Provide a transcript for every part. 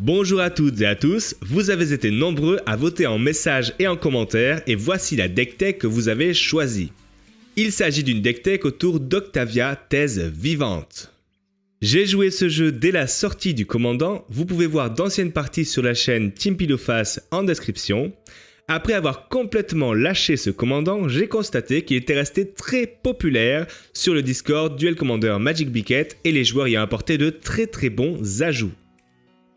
Bonjour à toutes et à tous, vous avez été nombreux à voter en message et en commentaire et voici la deck tech que vous avez choisie. Il s'agit d'une deck tech autour d'Octavia Thèse Vivante. J'ai joué ce jeu dès la sortie du commandant, vous pouvez voir d'anciennes parties sur la chaîne Team Pilofas en description. Après avoir complètement lâché ce commandant, j'ai constaté qu'il était resté très populaire sur le Discord Duel Commander Magic Biquette et les joueurs y ont apporté de très bons ajouts.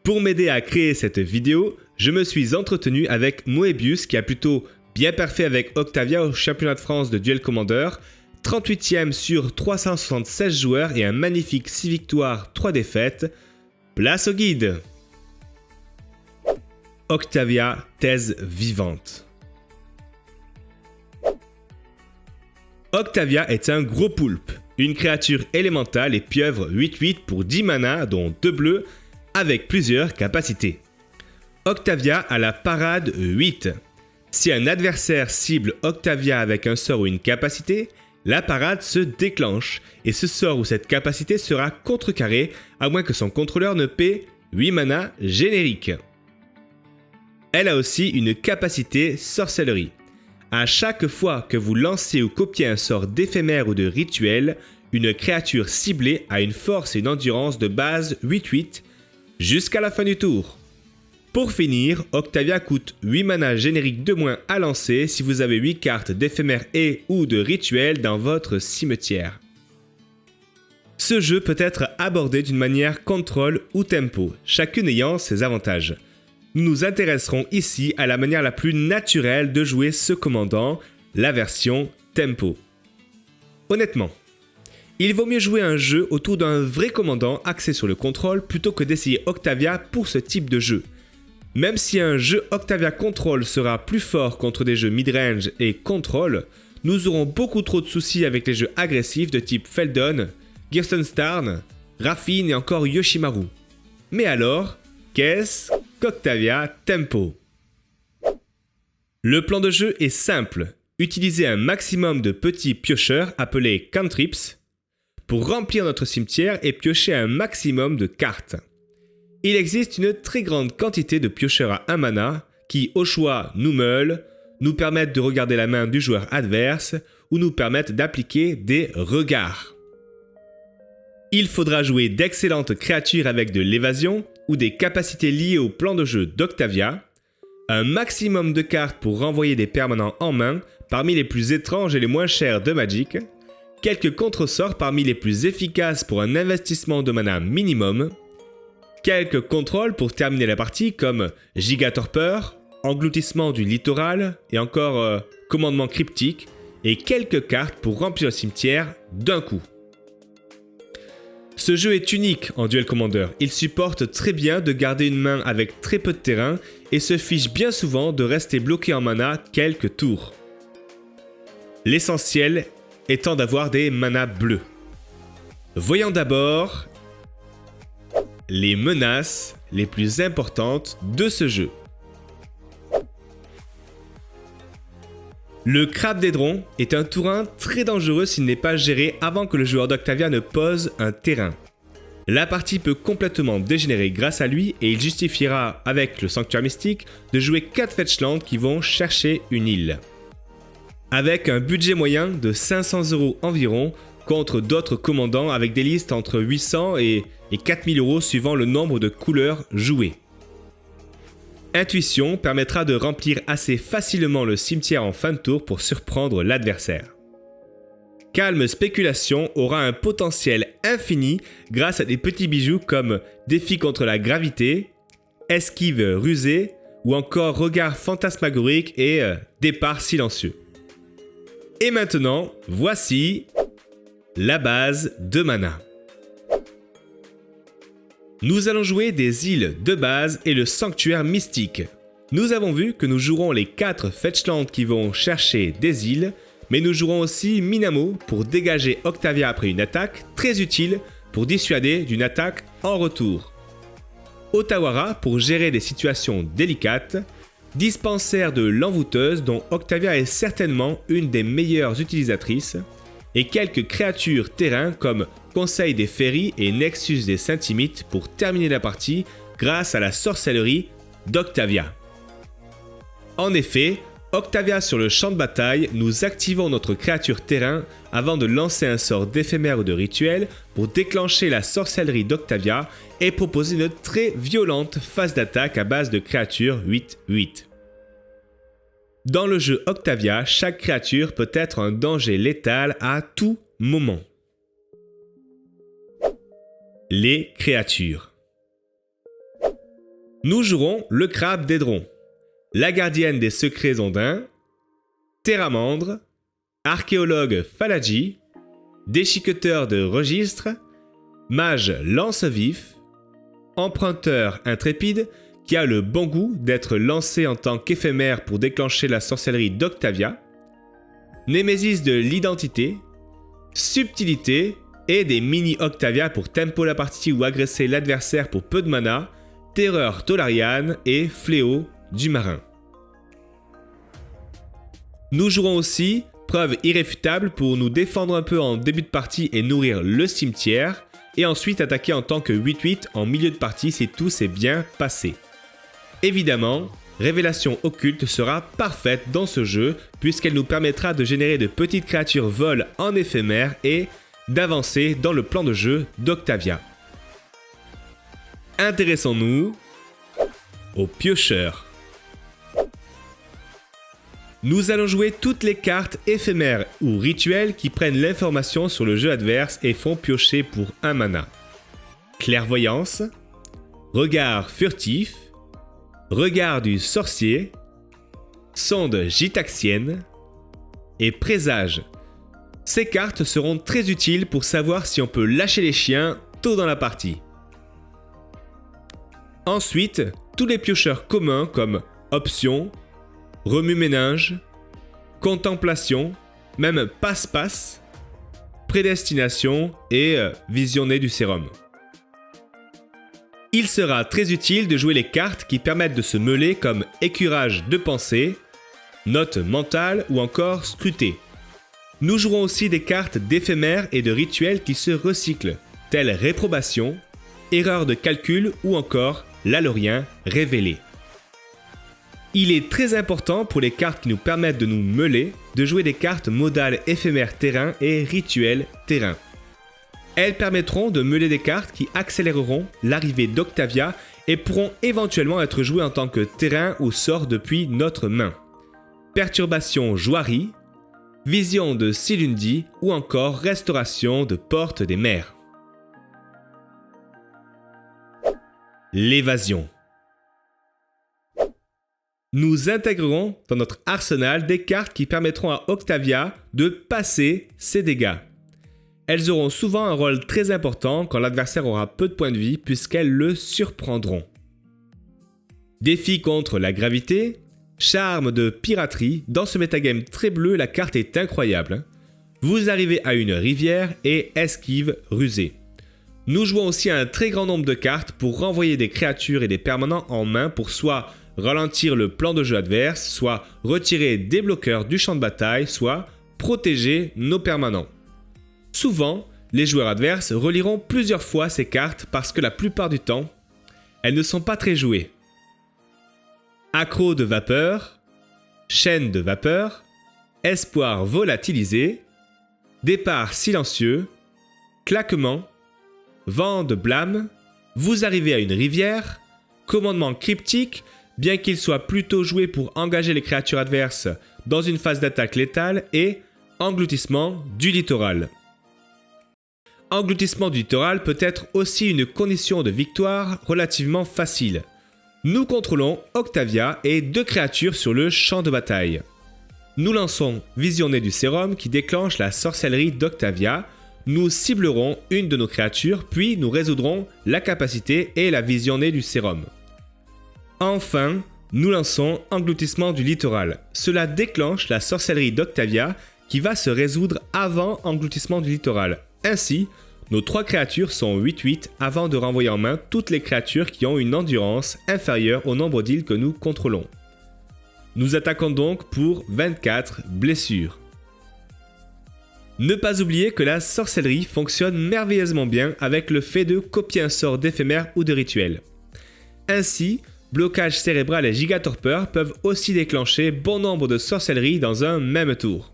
Pour m'aider à créer cette vidéo, je me suis entretenu avec Moebius qui a plutôt bien parfait avec Octavia au championnat de France de Duel Commander, 38e sur 376 joueurs et un magnifique 6 victoires, 3 défaites. Place au guide. Octavia Thèse Vivante. Octavia est un gros poulpe, une créature élémentale et pieuvre 8/8 pour 10 mana dont 2 bleus, avec plusieurs capacités. Octavia a la parade 8. Si un adversaire cible Octavia avec un sort ou une capacité, la parade se déclenche et ce sort ou cette capacité sera contrecarré à moins que son contrôleur ne paie 8 mana générique. Elle a aussi une capacité sorcellerie. À chaque fois que vous lancez ou copiez un sort d'éphémère ou de rituel, une créature ciblée a une force et une endurance de base 8/8 jusqu'à la fin du tour. Pour finir, Octavia coûte 8 mana génériques de moins à lancer si vous avez 8 cartes d'éphémère et ou de rituel dans votre cimetière. Ce jeu peut être abordé d'une manière contrôle ou tempo, chacune ayant ses avantages. Nous nous intéresserons ici à la manière la plus naturelle de jouer ce commandant, la version tempo. Honnêtement, il vaut mieux jouer un jeu autour d'un vrai commandant axé sur le contrôle plutôt que d'essayer Octavia pour ce type de jeu. Même si un jeu Octavia Control sera plus fort contre des jeux mid-range et contrôle, nous aurons beaucoup trop de soucis avec les jeux agressifs de type Feldon, Gersenstarn, Raffine et encore Yoshimaru. Mais alors, qu'est-ce qu'Octavia Tempo? Le plan de jeu est simple, utilisez un maximum de petits piocheurs appelés cantrips pour remplir notre cimetière et piocher un maximum de cartes. Il existe une très grande quantité de piocheurs à 1 mana qui, au choix, nous meulent, nous permettent de regarder la main du joueur adverse ou nous permettent d'appliquer des regards. Il faudra jouer d'excellentes créatures avec de l'évasion ou des capacités liées au plan de jeu d'Octavia, un maximum de cartes pour renvoyer des permanents en main parmi les plus étranges et les moins chers de Magic, quelques contresorts parmi les plus efficaces pour un investissement de mana minimum, quelques contrôles pour terminer la partie comme Gigatorpeur, Engloutissement du littoral et encore Commandement cryptique, et quelques cartes pour remplir le cimetière d'un coup. Ce jeu est unique en Duel Commander, il supporte très bien de garder une main avec très peu de terrain et se fiche bien souvent de rester bloqué en mana quelques tours. L'essentiel étant d'avoir des manas bleus. Voyons d'abord les menaces les plus importantes de ce jeu. Le Crabe d'Edron est un tourin très dangereux s'il n'est pas géré avant que le joueur d'Octavia ne pose un terrain. La partie peut complètement dégénérer grâce à lui et il justifiera avec le Sanctuaire Mystique de jouer 4 fetchlands qui vont chercher une île. Avec un budget moyen de 500 € environ contre d'autres commandants avec des listes entre 800 et 4000 € suivant le nombre de couleurs jouées. Intuition permettra de remplir assez facilement le cimetière en fin de tour pour surprendre l'adversaire. Calme Spéculation aura un potentiel infini grâce à des petits bijoux comme Défi contre la gravité, Esquive rusée ou encore Regard fantasmagorique et Départ silencieux. Et maintenant, voici la base de mana. Nous allons jouer des îles de base et le sanctuaire mystique. Nous avons vu que nous jouerons les 4 fetchlands qui vont chercher des îles, mais nous jouerons aussi Minamo pour dégager Octavia après une attaque, très utile pour dissuader d'une attaque en retour. Otawara pour gérer des situations délicates, Dispensaire de l'envoûteuse dont Octavia est certainement une des meilleures utilisatrices, et quelques créatures terrain comme Conseil des Féeries et Nexus des Saint-Timites pour terminer la partie grâce à la sorcellerie d'Octavia. En effet, Octavia sur le champ de bataille, nous activons notre créature terrain avant de lancer un sort d'éphémère ou de rituel pour déclencher la sorcellerie d'Octavia et proposer une très violente phase d'attaque à base de créatures 8/8. Dans le jeu Octavia, chaque créature peut être un danger létal à tout moment. Les créatures. Nous jouerons le crabe d'Edron, la gardienne des secrets ondins, Terramandre, archéologue Falagi, déchiqueteur de registres, mage lance-vif, emprunteur intrépide qui a le bon goût d'être lancé en tant qu'éphémère pour déclencher la sorcellerie d'Octavia, némésis de l'identité, subtilité et des mini-Octavia pour tempo la partie ou agresser l'adversaire pour peu de mana, terreur Tolarian et fléau du marin. Nous jouerons aussi preuve irréfutable pour nous défendre un peu en début de partie et nourrir le cimetière, et ensuite attaquer en tant que 8/8 en milieu de partie si tout s'est bien passé. Évidemment, Révélation occulte sera parfaite dans ce jeu puisqu'elle nous permettra de générer de petites créatures vol en éphémère et d'avancer dans le plan de jeu d'Octavia. Intéressons-nous aux piocheurs. Nous allons jouer toutes les cartes éphémères ou rituelles qui prennent l'information sur le jeu adverse et font piocher pour 1 mana. Clairvoyance, regard furtif, regard du sorcier, sonde gitaxienne et présage. Ces cartes seront très utiles pour savoir si on peut lâcher les chiens tôt dans la partie. Ensuite, tous les piocheurs communs comme option, remue-ménage, contemplation, même passe-passe, prédestination et visionner du sérum. Il sera très utile de jouer les cartes qui permettent de se meuler comme écurage de pensée, note mentale ou encore scruter. Nous jouerons aussi des cartes d'éphémères et de rituels qui se recyclent, telles réprobation, erreur de calcul ou encore l'alorien révélé. Il est très important pour les cartes qui nous permettent de nous meuler de jouer des cartes modales éphémères terrain et rituels terrain. Elles permettront de meuler des cartes qui accéléreront l'arrivée d'Octavia et pourront éventuellement être jouées en tant que terrain ou sort depuis notre main. Perturbation Joirie, vision de Silundi ou encore restauration de Porte des Mers. L'évasion. Nous intégrerons dans notre arsenal des cartes qui permettront à Octavia de passer ses dégâts. Elles auront souvent un rôle très important quand l'adversaire aura peu de points de vie puisqu'elles le surprendront. Défi contre la gravité, charme de piraterie, dans ce métagame très bleu la carte est incroyable. Vous arrivez à une rivière et esquive rusée. Nous jouons aussi un très grand nombre de cartes pour renvoyer des créatures et des permanents en main pour soit ralentir le plan de jeu adverse, soit retirer des bloqueurs du champ de bataille, soit protéger nos permanents. Souvent, les joueurs adverses relieront plusieurs fois ces cartes parce que la plupart du temps, elles ne sont pas très jouées. Accro de vapeur, chaîne de vapeur, espoir volatilisé, départ silencieux, claquement, vent de blâme, vous arrivez à une rivière, commandement cryptique, bien qu'il soit plutôt joué pour engager les créatures adverses dans une phase d'attaque létale, et engloutissement du littoral. Engloutissement du littoral peut être aussi une condition de victoire relativement facile. Nous contrôlons Octavia et 2 créatures sur le champ de bataille. Nous lançons Visionner du sérum qui déclenche la sorcellerie d'Octavia. Nous ciblerons une de nos créatures, puis nous résoudrons la capacité et la Visionner du sérum. Enfin, nous lançons Engloutissement du littoral. Cela déclenche la sorcellerie d'Octavia qui va se résoudre avant Engloutissement du littoral. Ainsi, nos 3 créatures sont 8/8 avant de renvoyer en main toutes les créatures qui ont une endurance inférieure au nombre d'îles que nous contrôlons. Nous attaquons donc pour 24 blessures. Ne pas oublier que la sorcellerie fonctionne merveilleusement bien avec le fait de copier un sort d'éphémère ou de rituel. Ainsi, blocage cérébral et gigatorpeur peuvent aussi déclencher bon nombre de sorcelleries dans un même tour.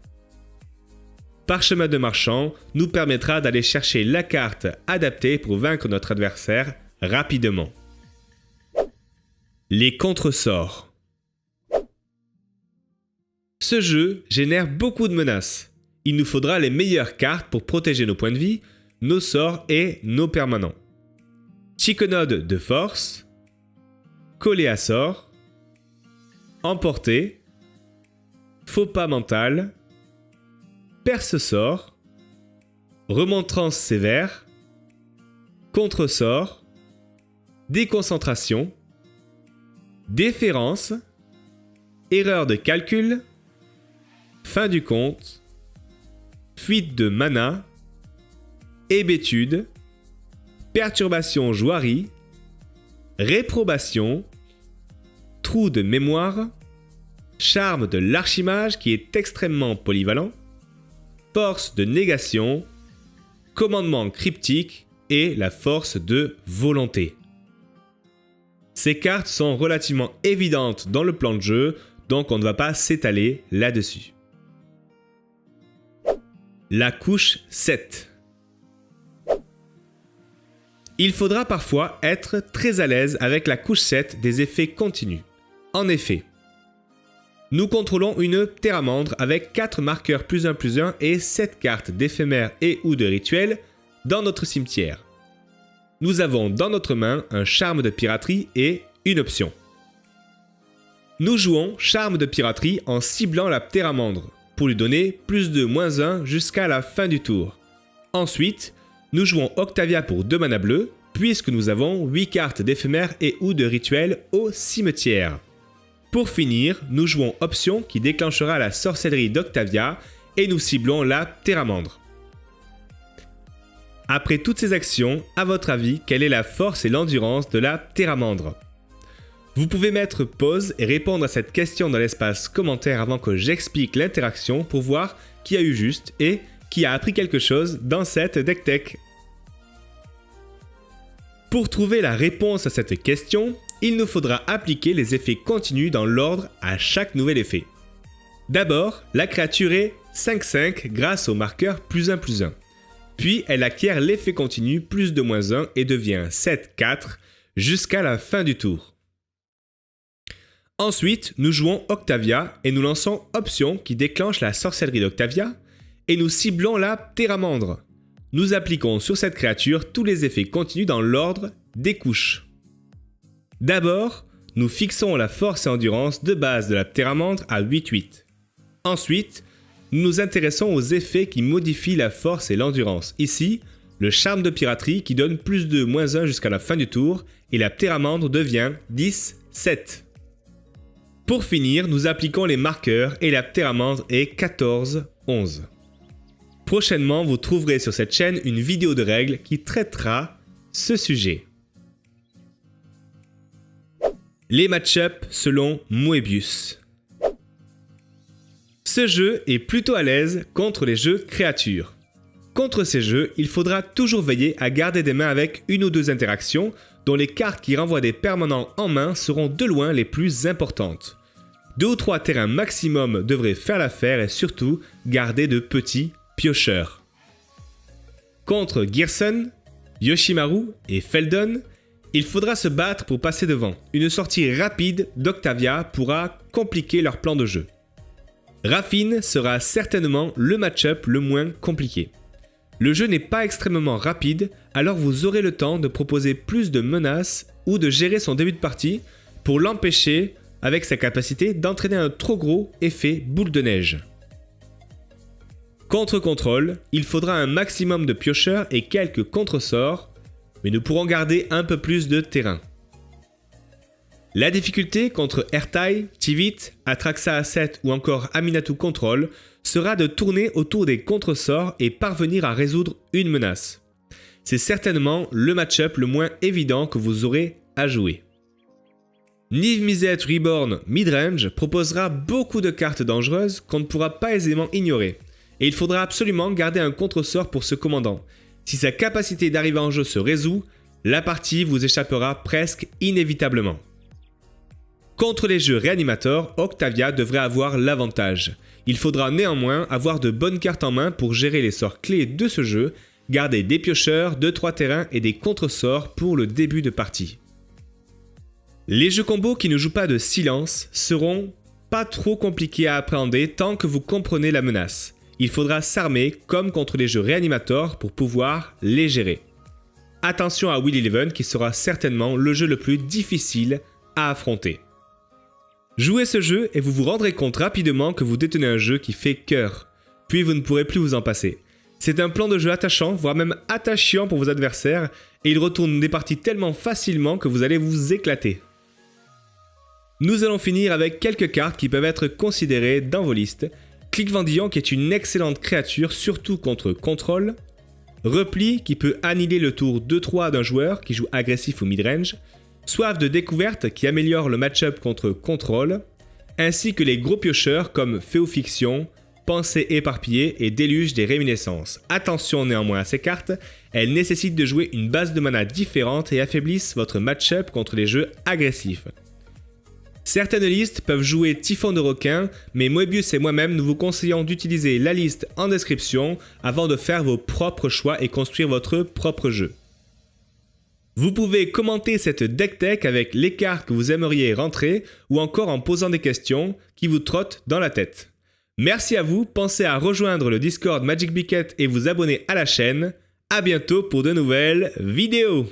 Parchemin de marchand nous permettra d'aller chercher la carte adaptée pour vaincre notre adversaire rapidement. Les contresorts. Ce jeu génère beaucoup de menaces. Il nous faudra les meilleures cartes pour protéger nos points de vie, nos sorts et nos permanents. Chiconode de force, coller à sort, emporter, faux pas mental, perce-sort, remontrance sévère, contre-sort, déconcentration, déférence, erreur de calcul, fin du compte, fuite de mana, hébétude, perturbation joierie, réprobation, trou de mémoire, charme de l'archimage qui est extrêmement polyvalent, force de négation, commandement cryptique et la force de volonté. Ces cartes sont relativement évidentes dans le plan de jeu, donc on ne va pas s'étaler là-dessus. La couche 7. Il faudra parfois être très à l'aise avec la couche 7 des effets continus. En effet, nous contrôlons une Terramandre avec 4 marqueurs +1/+1 et 7 cartes d'éphémères et ou de rituels dans notre cimetière. Nous avons dans notre main un charme de piraterie et une option. Nous jouons charme de piraterie en ciblant la Terramandre pour lui donner +2/-1 jusqu'à la fin du tour. Ensuite, nous jouons Octavia pour 2 mana bleus, puisque nous avons 8 cartes d'éphémères et ou de rituels au cimetière. Pour finir, nous jouons Option qui déclenchera la sorcellerie d'Octavia et nous ciblons la Terramandre. Après toutes ces actions, à votre avis, quelle est la force et l'endurance de la Terramandre ? Vous pouvez mettre pause et répondre à cette question dans l'espace commentaire avant que j'explique l'interaction pour voir qui a eu juste et qui a appris quelque chose dans cette deck tech. Pour trouver la réponse à cette question, il nous faudra appliquer les effets continus dans l'ordre à chaque nouvel effet. D'abord, la créature est 5/5 grâce au marqueur +1/+1. Puis elle acquiert l'effet continu +2/-1 et devient 7/4 jusqu'à la fin du tour. Ensuite, nous jouons Octavia et nous lançons Option qui déclenche la sorcellerie d'Octavia et nous ciblons la Terramandre. Nous appliquons sur cette créature tous les effets continus dans l'ordre des couches. D'abord, nous fixons la force et endurance de base de la Terramandre à 8/8. Ensuite, nous nous intéressons aux effets qui modifient la force et l'endurance. Ici, le charme de piraterie qui donne +2/-1 jusqu'à la fin du tour et la Terramandre devient 10/7. Pour finir, nous appliquons les marqueurs et la Terramandre est 14/11. Prochainement, vous trouverez sur cette chaîne une vidéo de règles qui traitera ce sujet. Les match-ups selon Moebius. Ce jeu est plutôt à l'aise contre les jeux créatures. Contre ces jeux, il faudra toujours veiller à garder des mains avec 1 ou 2 interactions dont les cartes qui renvoient des permanents en main seront de loin les plus importantes. 2 ou 3 terrains maximum devraient faire l'affaire et surtout garder de petits piocheurs. Contre Gearson, Yoshimaru et Feldon, il faudra se battre pour passer devant. Une sortie rapide d'Octavia pourra compliquer leur plan de jeu. Raffine sera certainement le match-up le moins compliqué. Le jeu n'est pas extrêmement rapide, alors vous aurez le temps de proposer plus de menaces ou de gérer son début de partie pour l'empêcher avec sa capacité d'entraîner un trop gros effet boule de neige. Contre contrôle, il faudra un maximum de piocheurs et quelques contre-sorts, mais nous pourrons garder un peu plus de terrain. La difficulté contre Ertai, Tivit, Atraxa A7 ou encore Aminatou Control sera de tourner autour des contre-sorts et parvenir à résoudre une menace. C'est certainement le match-up le moins évident que vous aurez à jouer. Niv Mizzet Reborn Midrange proposera beaucoup de cartes dangereuses qu'on ne pourra pas aisément ignorer, et il faudra absolument garder un contre-sort pour ce commandant. Si sa capacité d'arriver en jeu se résout, la partie vous échappera presque inévitablement. Contre les jeux réanimateurs, Octavia devrait avoir l'avantage. Il faudra néanmoins avoir de bonnes cartes en main pour gérer les sorts clés de ce jeu, garder des piocheurs, 2-3 terrains et des contre-sorts pour le début de partie. Les jeux combos qui ne jouent pas de silence seront pas trop compliqués à appréhender tant que vous comprenez la menace. Il faudra s'armer comme contre les jeux réanimateurs pour pouvoir les gérer. Attention à Will Eleven qui sera certainement le jeu le plus difficile à affronter. Jouez ce jeu et vous vous rendrez compte rapidement que vous détenez un jeu qui fait cœur, puis vous ne pourrez plus vous en passer. C'est un plan de jeu attachant, voire même attachant pour vos adversaires, et il retourne des parties tellement facilement que vous allez vous éclater. Nous allons finir avec quelques cartes qui peuvent être considérées dans vos listes. Clic Vendillon qui est une excellente créature, surtout contre contrôle. Repli qui peut annihiler le tour 2-3 d'un joueur qui joue agressif ou midrange. Soif de découverte qui améliore le match-up contre contrôle, ainsi que les gros piocheurs comme Féofiction, Pensée éparpillée et Déluge des réminiscences. Attention néanmoins à ces cartes, elles nécessitent de jouer une base de mana différente et affaiblissent votre match-up contre les jeux agressifs. Certaines listes peuvent jouer Typhon de requin, mais Moebius et moi-même nous vous conseillons d'utiliser la liste en description avant de faire vos propres choix et construire votre propre jeu. Vous pouvez commenter cette deck tech avec les cartes que vous aimeriez rentrer ou encore en posant des questions qui vous trottent dans la tête. Merci à vous, pensez à rejoindre le Discord Magic Biquette et vous abonner à la chaîne. À bientôt pour de nouvelles vidéos.